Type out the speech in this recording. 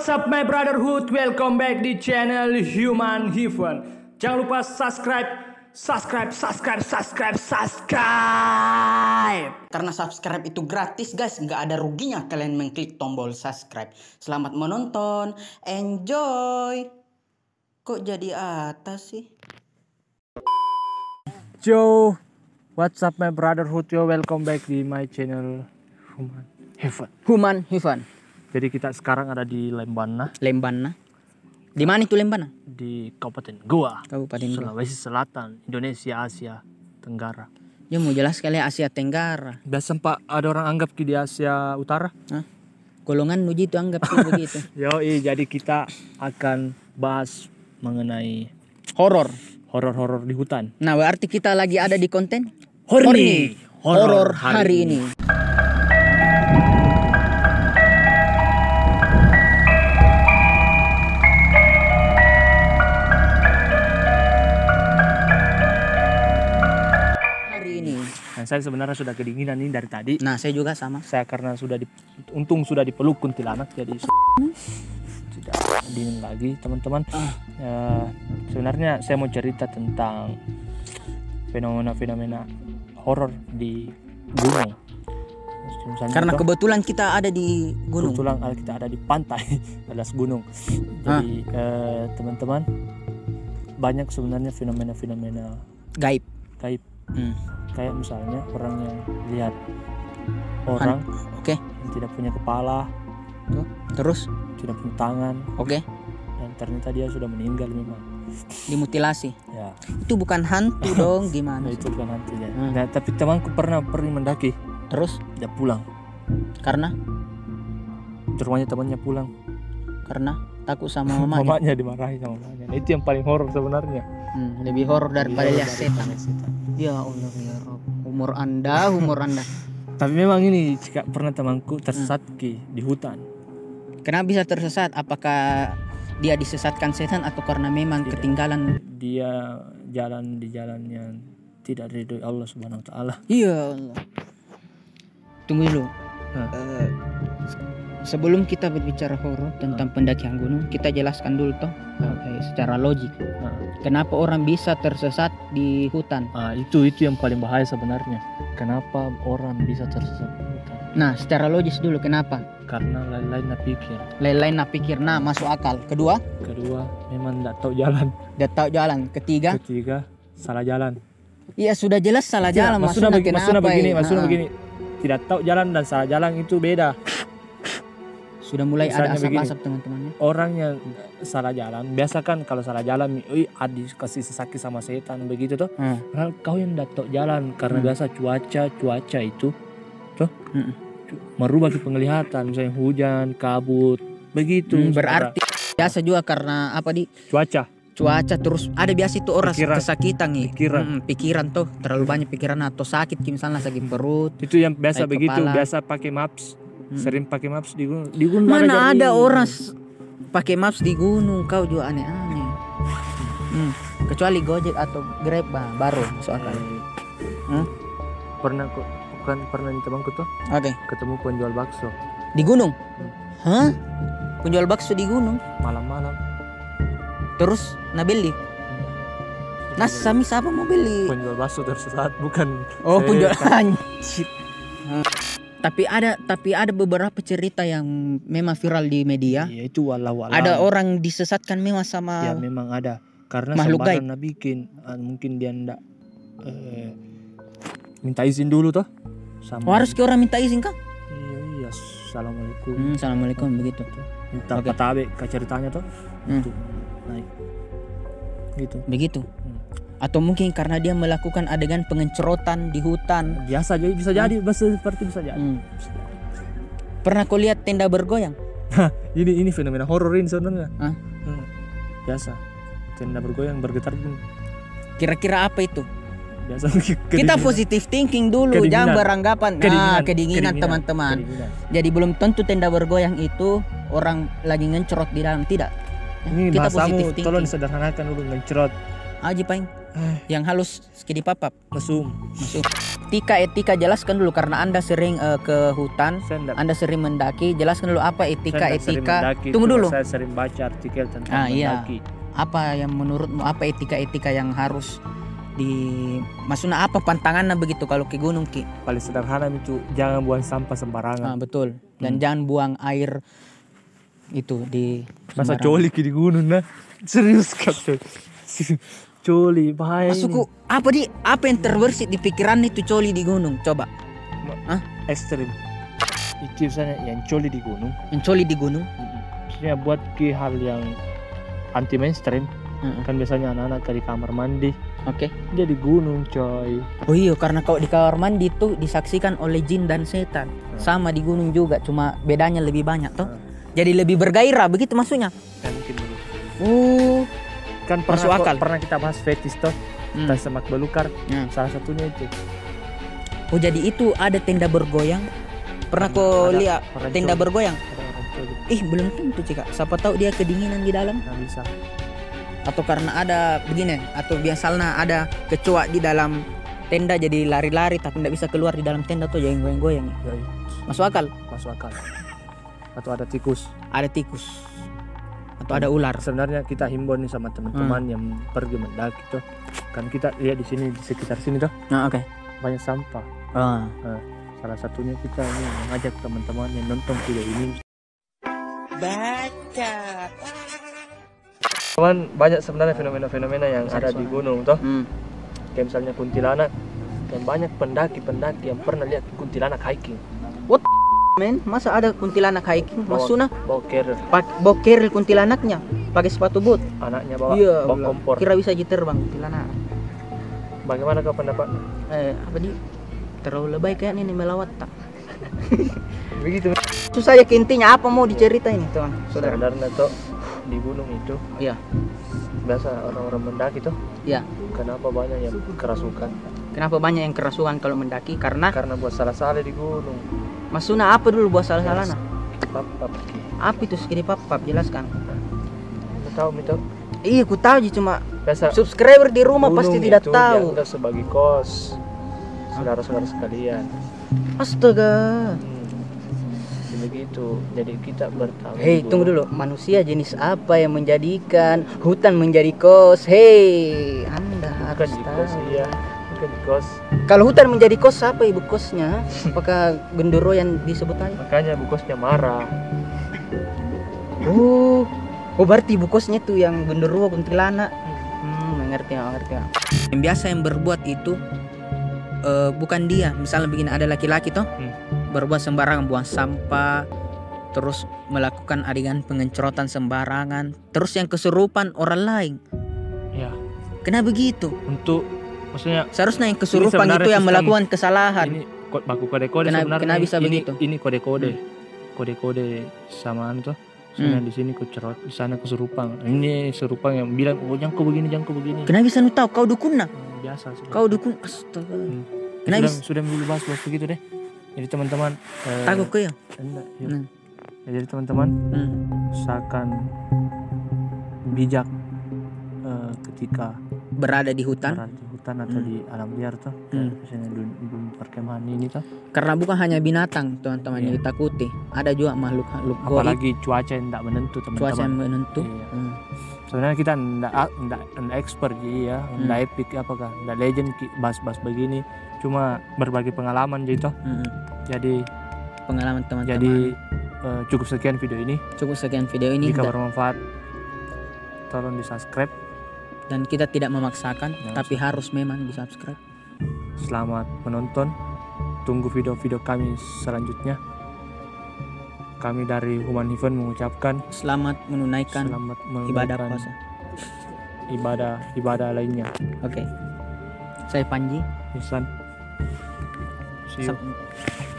What's up my brotherhood, welcome back di channel Human Heaven. Jangan lupa subscribe. Karena subscribe itu gratis guys, nggak ada ruginya kalian mengklik tombol subscribe. Selamat menonton, enjoy. Kok jadi atas sih? Yo, what's up my brotherhood, yo welcome back di my channel Human Heaven. Human Heaven. Jadi kita sekarang ada di Lembana. Di mana itu Lembana? Di Kabupaten Goa, Kabupaten Goa, Sulawesi Selatan, Indonesia, Asia Tenggara. Ya mau jelas kali Asia Tenggara. Biasa Pak ada orang anggap di Asia Utara. Hah? Golongan nuji itu anggap begitu. Yoi, jadi kita akan bahas mengenai Horor di hutan. Nah berarti kita lagi ada di konten Horor hari ini. Nah, saya sebenarnya sudah kedinginan ini dari tadi. Nah saya juga sama. Saya karena untung sudah dipeluk kuntilanak jadi tidak dingin lagi teman-teman. Sebenarnya saya mau cerita tentang fenomena horor di gunung. Karena kebetulan kita ada di gunung. Kebetulan kita ada di pantai alas gunung. Jadi teman-teman, banyak sebenarnya fenomena gaib. Kayak misalnya orang yang lihat orang yang tidak punya kepala, terus tidak punya tangan, dan ternyata dia sudah meninggal memang. Dimutilasi. Ya. Itu bukan hantu dong, gimana? Nah, itu bukan hantu ya. Nah, tapi temanku pernah pergi mendaki. Terus dia pulang. Karena? Di rumahnya temannya pulang. Karena takut sama mamanya. Mamanya dimarahi sama mamanya. Nah, itu yang paling horor sebenarnya. Lebih horor daripada lihat setan. Ya Allah ya Rob. Umur anda. Tapi memang ini jika pernah temanku tersesat di hutan. Kenapa bisa tersesat? Apakah dia disesatkan setan atau karena memang ketinggalan? Dia jalan di jalan yang tidak ridhoi Allah Subhanahu Wa Taala. Iya Allah. Tunggu dulu. Sebelum kita berbicara horor tentang pendakian gunung, kita jelaskan dulu toh secara logik. Kenapa orang bisa tersesat di hutan? Itu yang paling bahaya sebenarnya. Kenapa orang bisa tersesat di hutan? Nah, secara logis dulu kenapa? Karena lain-lain pikir. Lain-lain pikir. Nah, masuk akal. Kedua, memang tidak tahu jalan. Ketiga, salah jalan. Iya, sudah jelas salah jalan. Maksudnya begini. Tidak tahu jalan dan salah jalan itu beda. Sudah mulai ada asap-asap teman-temannya. Orang yang salah jalan, biasa kan kalau salah jalan, kasih sesaki sama setan begitu tuh. Padahal kau yang tidak tahu jalan karena biasa cuaca itu tuh merubah penglihatan, misalnya hujan, kabut, begitu. Berarti biasa juga karena apa cuaca terus ada biasa itu orang kesakitan nih. Pikiran tuh terlalu banyak pikiran atau sakit misalnya sakit perut. Itu yang biasa begitu, kepala. Biasa pakai maps. Sering pakai maps di gunung. Mana ada orang pakai maps di gunung, kau juga aneh-aneh. Kecuali Gojek atau Grab baru soalnya. Pernah di temanku tuh. Ketemu penjual bakso di gunung. Hah? Penjual bakso di gunung malam-malam. Terus beli. Sami siapa mau beli? Penjual bakso tersesat bukan. Penjual anjir. Tapi ada beberapa cerita yang memang viral di media. Iya, itu walau. Ada orang disesatkan memang sama. Ya memang ada. Karena makhluk gaib. Bikin mungkin dia ndak minta izin dulu toh. Harus ke orang minta izin kah? Iya. Assalamualaikum. Assalamualaikum begitu. Minta patabe ke ceritanya toh. Naik. Gitu. Begitu. Atau mungkin karena dia melakukan adegan pengencerotan di hutan. Biasa jadi bisa jadi seperti bisa jadi. Pernah kau lihat tenda bergoyang? ini fenomena horor ini sebenarnya. Biasa tenda bergoyang bergetar pun. Kira-kira apa itu? Biasa kita positive thinking dulu, jangan beranggapan kedinginan teman-teman. Jadi belum tentu tenda bergoyang itu orang lagi ngencerot di dalam, tidak. Ini kita bahasamu tolong disederhanakan dulu, ngencerot. Aji paling Yang halus skidi papap. Mesum. Masuk. Etika jelaskan dulu karena Anda sering ke hutan, Saya Anda sering mendaki, jelaskan dulu apa nggak sering etika. mendaki, Tunggu cuma dulu. Saya sering baca artikel tentang Iya. mendaki. Apa yang menurutmu apa etika yang harus maksudnya apa pantangannya begitu kalau ke gunung Ki? Paling sederhana itu jangan buang sampah sembarangan. Betul. Dan jangan buang air itu di Masa sembarangan. coli di gunung nah. Serius kan coy. Coli bahaya. Masukku apa yang terbersit di pikiran itu coli di gunung? Coba. Ekstrim. Itu misalnya yang coli di gunung. Yang coli di gunung. Maksudnya buat ke hal yang anti mainstream. Kan biasanya anak-anak di kamar mandi. Oke. Dia di gunung coy. Oh iya, karena kalau di kamar mandi itu disaksikan oleh jin dan setan. Sama di gunung juga, cuma bedanya lebih banyak toh. Jadi lebih bergairah begitu maksudnya. Kan mungkin begitu. Kan Masuk akal. pernah kita bahas fetis toh. Tas semak belukar. Salah satunya itu. Oh jadi itu ada tenda bergoyang. Pernah kau lihat orang tenda coli. bergoyang? Ada orang coli. Belum tentu Cika. Siapa tahu dia kedinginan di dalam. Nggak bisa. Atau karena ada begini, atau biasanya ada kecoa di dalam tenda jadi lari-lari tapi tidak bisa keluar di dalam tenda tuh jadi goyang-goyang. Yoi. Masuk akal? Masuk akal. Atau ada tikus. Ada tikus atau ada ular. Sebenarnya kita himbau nih sama teman-teman yang pergi mendaki tuh. Kan kita lihat di sini di sekitar sini tuh Oke. banyak sampah. Nah, salah satunya kita ini mengajak teman-teman yang nonton video ini. Baca. Teman, banyak sebenarnya fenomena-fenomena yang ada di gunung toh. Kayak misalnya kuntilanak. Dan banyak pendaki-pendaki yang pernah lihat kuntilanak hiking. Men, masa ada kuntilanak hiking? Maksudnya Bawa carrier. bawa keril kuntilanaknya pakai sepatu boot. Anaknya bawa Iya, bawa kompor. kira bisa jiterbang kuntilanak. Bagaimana kau pendapatnya? Apa di terlalu lebay kayak ini melawat tak. Begitu. Susah ya intinya apa mau diceritain teman saudara. Sebenarnya toh di gunung itu Iya. biasa orang-orang mendaki toh. Iya. Kenapa banyak yang kerasukan? Kenapa banyak yang kerasukan kalau mendaki? Karena Buat salah-salah di gunung. maksudnya apa dulu buat salah-salahnya? Papap. Apa itu sekali papap jelaskan. Tahu itu? Iya, ku tahu cuma Biasa subscriber di rumah gunung pasti tidak itu tahu. dianggap sebagai kos saudara-saudara sekalian. Astaga. Begitu. Jadi kita bertahu. Hei, tunggu dulu. Manusia jenis apa yang menjadikan hutan menjadi kos? Hei, Anda Bukan harus di tahu. kos iya. Bukan di kos. Kalau hutan menjadi kos, siapa ibu kosnya? Apakah Gendero yang disebut tadi? Makanya bu kosnya marah. Oh, berarti ibu kosnya tuh yang Gendero kuntilanak. Mengerti. Yang biasa yang berbuat itu bukan dia. Misalnya begini, ada laki-laki toh berbuat sembarangan, buang sampah, terus melakukan adegan pengencrotan sembarangan, terus yang kesurupan orang lain. Ya. Kenapa begitu? Untuk maksudnya Seharusnya yang kesurupan sebenarnya itu yang sistem- melakukan kesalahan. ini baku kode-kode Kenapa- sebenarnya. kenapa bisa ini, begitu? Ini kode-kode. Kode-kode samaan tuh. Soalnya di sini kucerot, di sana kesurupan. Ini serupang yang bilang, "Oh, jangkau begini." Kenapa bisa lu tahu? Kau dukunna? Biasa sudah. Kau dukun? Astaga. Kenapa Sudah dulu bahas begitu deh. Jadi teman-teman takut kau ya? enggak, ya. Hmm. Jadi teman-teman usahakan bijak ketika Berada di hutan. berada di hutan atau di alam liar tuh. Misalnya di perkemahan ini tuh. Karena bukan hanya binatang teman-teman yang ditakuti, ada juga makhluk-makhluk goib, Apalagi cuaca yang tidak menentu teman-teman. cuaca yang menentu. Iya. Sebenarnya kita enggak expert ya, enggak epic apakah, enggak legend bahas-bahas begini, cuma berbagi pengalaman gitu. Jadi Pengalaman teman-teman. jadi cukup sekian video ini. Cukup sekian video ini Jika bermanfaat tolong di-subscribe. dan kita tidak memaksakan, tapi harus memang di-subscribe. Selamat menonton. Tunggu video-video kami selanjutnya. Kami dari Human Heaven mengucapkan Selamat menunaikan ibadah puasa. Ibadah lainnya. Oke. Saya Panji. Ihsan. See you. Sam-